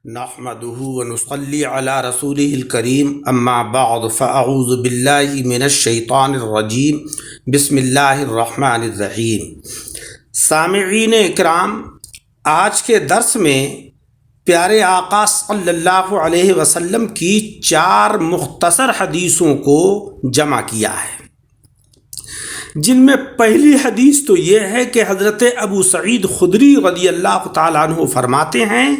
نحمده ونصلي على رسوله الكريم اما بعد فاعوذ باللہ من الشیطان الرجیم بسم اللہ الرحمن الرحیم۔ سامعین اکرام، آج کے درس میں پیارے آقا صلی اللہ علیہ وسلم کی 4 مختصر حدیثوں کو جمع کیا ہے، جن میں پہلی حدیث تو یہ ہے کہ حضرت ابو سعید خدری رضی اللہ تعالیٰ عنہ فرماتے ہیں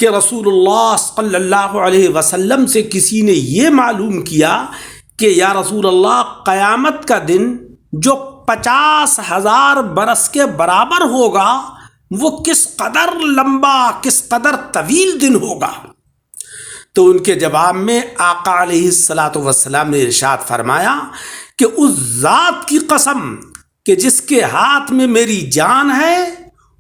کہ رسول اللہ صلی اللہ علیہ وسلم سے کسی نے یہ معلوم کیا کہ یا رسول اللہ، قیامت کا دن جو 50,000 برس کے برابر ہوگا وہ کس قدر لمبا، کس قدر طویل دن ہوگا؟ تو ان کے جواب میں آقا علیہ الصلاۃ والسلام نے ارشاد فرمایا کہ اس ذات کی قسم کہ جس کے ہاتھ میں میری جان ہے،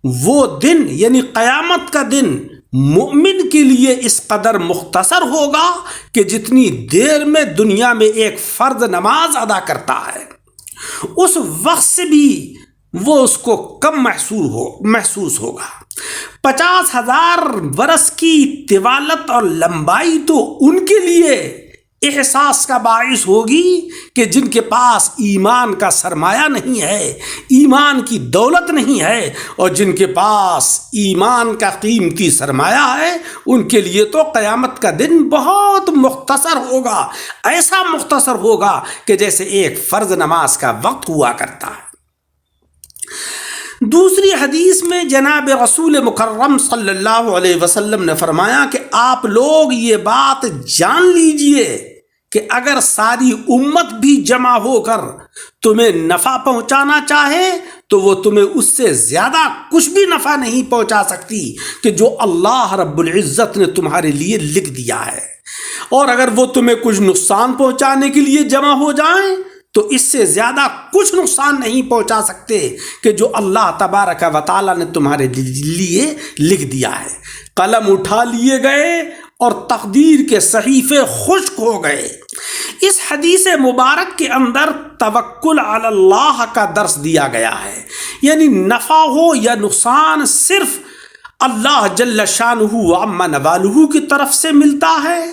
وہ دن یعنی قیامت کا دن مومن کے لیے اس قدر مختصر ہوگا کہ جتنی دیر میں دنیا میں ایک فرض نماز ادا کرتا ہے، اس وقت سے بھی وہ اس کو کم محسوس ہوگا۔ 50,000 برس کی طوالت اور لمبائی تو ان کے لیے احساس کا باعث ہوگی کہ جن کے پاس ایمان کا سرمایہ نہیں ہے، ایمان کی دولت نہیں ہے، اور جن کے پاس ایمان کا قیمتی سرمایہ ہے، ان کے لیے تو قیامت کا دن بہت مختصر ہوگا، ایسا مختصر ہوگا کہ جیسے ایک فرض نماز کا وقت ہوا کرتا ہے۔ دوسری حدیث میں جناب رسول مکرم صلی اللہ علیہ وسلم نے فرمایا کہ آپ لوگ یہ بات جان لیجئے کہ اگر ساری امت بھی جمع ہو کر تمہیں نفع پہنچانا چاہے تو وہ تمہیں اس سے زیادہ کچھ بھی نفع نہیں پہنچا سکتی کہ جو اللہ رب العزت نے تمہارے لیے لکھ دیا ہے، اور اگر وہ تمہیں کچھ نقصان پہنچانے کے لیے جمع ہو جائیں تو اس سے زیادہ کچھ نقصان نہیں پہنچا سکتے کہ جو اللہ تبارک و تعالیٰ نے تمہارے لیے لکھ دیا ہے۔ قلم اٹھا لیے گئے اور تقدیر کے صحیفے خشک ہو گئے۔ اس حدیث مبارک کے اندر توکل علی اللہ کا درس دیا گیا ہے، یعنی نفع ہو یا نقصان صرف اللہ جل شانہ وعم نوالہ کی طرف سے ملتا ہے۔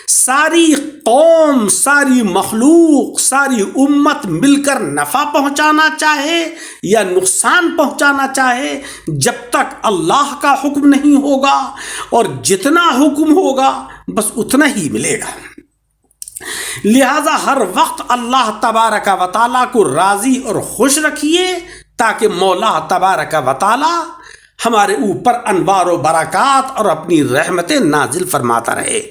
ساری قوم، ساری مخلوق، ساری امت مل کر نفع پہنچانا چاہے یا نقصان پہنچانا چاہے، جب تک اللہ کا حکم نہیں ہوگا، اور جتنا حکم ہوگا بس اتنا ہی ملے گا۔ لہذا ہر وقت اللہ تبارک و تعالیٰ کو راضی اور خوش رکھیے تاکہ مولا تبارک و تعالیٰ ہمارے اوپر انوار و برکات اور اپنی رحمتیں نازل فرماتا رہے۔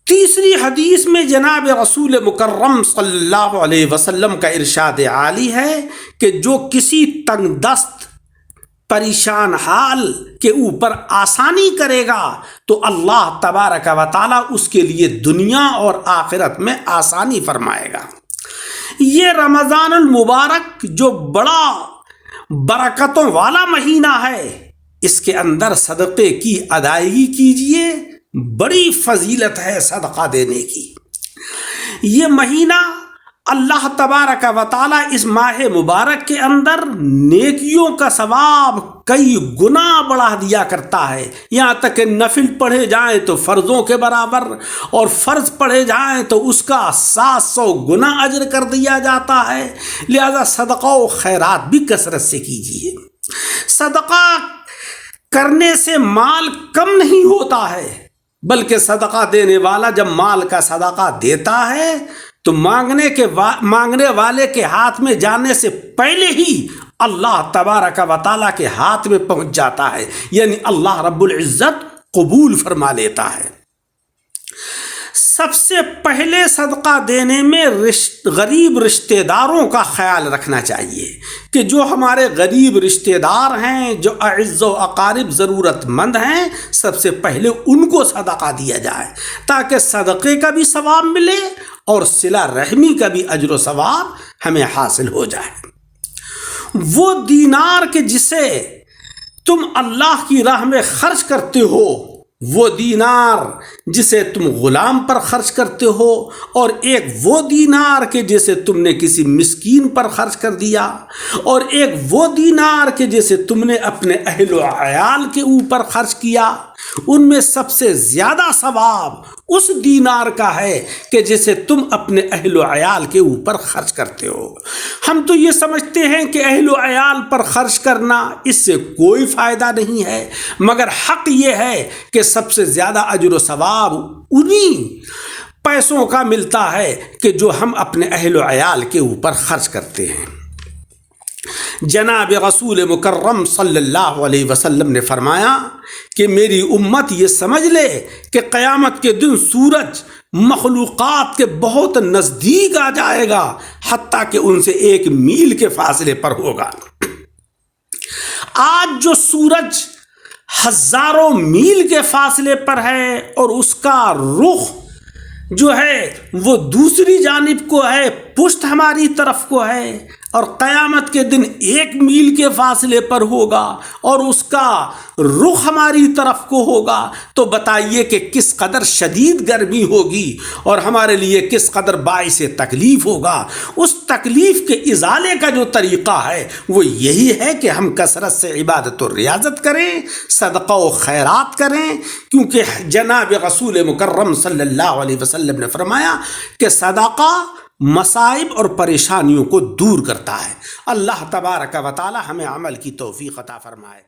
تیسری حدیث میں جناب رسول مکرم صلی اللہ علیہ وسلم کا ارشاد عالی ہے کہ جو کسی تنگ دست پریشان حال کے اوپر آسانی کرے گا تو اللہ تبارک و تعالیٰ اس کے لیے دنیا اور آخرت میں آسانی فرمائے گا۔ یہ رمضان المبارک جو بڑا برکتوں والا مہینہ ہے، اس کے اندر صدقے کی ادائیگی کیجیے، بڑی فضیلت ہے صدقہ دینے کی۔ یہ مہینہ اللہ تبارک و تعالیٰ اس ماہ مبارک کے اندر نیکیوں کا ثواب کئی گنا بڑھا دیا کرتا ہے، یہاں تک کہ نفل پڑھے جائیں تو فرضوں کے برابر، اور فرض پڑھے جائیں تو اس کا 700 گنا اجر کر دیا جاتا ہے۔ لہذا صدقہ و خیرات بھی کثرت سے کیجیے۔ صدقہ کرنے سے مال کم نہیں ہوتا ہے، بلکہ صدقہ دینے والا جب مال کا صدقہ دیتا ہے تو مانگنے والے کے ہاتھ میں جانے سے پہلے ہی اللہ تبارک و تعالیٰ کے ہاتھ میں پہنچ جاتا ہے، یعنی اللہ رب العزت قبول فرما لیتا ہے۔ سب سے پہلے صدقہ دینے میں غریب رشتہ داروں کا خیال رکھنا چاہیے کہ جو ہمارے غریب رشتہ دار ہیں، جو اعز و اقارب ضرورت مند ہیں، سب سے پہلے ان کو صدقہ دیا جائے تاکہ صدقے کا بھی ثواب ملے اور صلہ رحمی کا بھی اجر و ثواب ہمیں حاصل ہو جائے۔ وہ دینار کہ جسے تم اللہ کی راہ میں خرچ کرتے ہو، وہ دینار جسے تم غلام پر خرچ کرتے ہو، اور ایک وہ دینار کہ جسے تم نے کسی مسکین پر خرچ کر دیا، اور ایک وہ دینار کہ جسے تم نے اپنے اہل و عیال کے اوپر خرچ کیا، ان میں سب سے زیادہ ثواب اس دینار کا ہے کہ جسے تم اپنے اہل و عیال کے اوپر خرچ کرتے ہو۔ ہم تو یہ سمجھتے ہیں کہ اہل و عیال پر خرچ کرنا اس سے کوئی فائدہ نہیں ہے، مگر حق یہ ہے کہ سب سے زیادہ اجر و ثواب انہی پیسوں کا ملتا ہے کہ جو ہم اپنے اہل و عیال کے اوپر خرچ کرتے ہیں۔ جناب رسول مکرم صلی اللہ علیہ وسلم نے فرمایا کہ میری امت یہ سمجھ لے کہ قیامت کے دن سورج مخلوقات کے بہت نزدیک آ جائے گا، حتیٰ کہ ان سے 1 میل کے فاصلے پر ہوگا۔ آج جو سورج ہزاروں میل کے فاصلے پر ہے اور اس کا رخ جو ہے وہ دوسری جانب کو ہے، پشت ہماری طرف کو ہے، اور قیامت کے دن 1 میل کے فاصلے پر ہوگا اور اس کا رخ ہماری طرف کو ہوگا، تو بتائیے کہ کس قدر شدید گرمی ہوگی اور ہمارے لیے کس قدر باعث تکلیف ہوگا۔ اس تکلیف کے ازالے کا جو طریقہ ہے وہ یہی ہے کہ ہم کثرت سے عبادت و ریاضت کریں، صدقہ و خیرات کریں، کیونکہ جناب رسول مکرم صلی اللہ علیہ وسلم نے فرمایا کہ صدقہ مصائب اور پریشانیوں کو دور کرتا ہے۔ اللہ تبارک و تعالی ہمیں عمل کی توفیق عطا فرمائے۔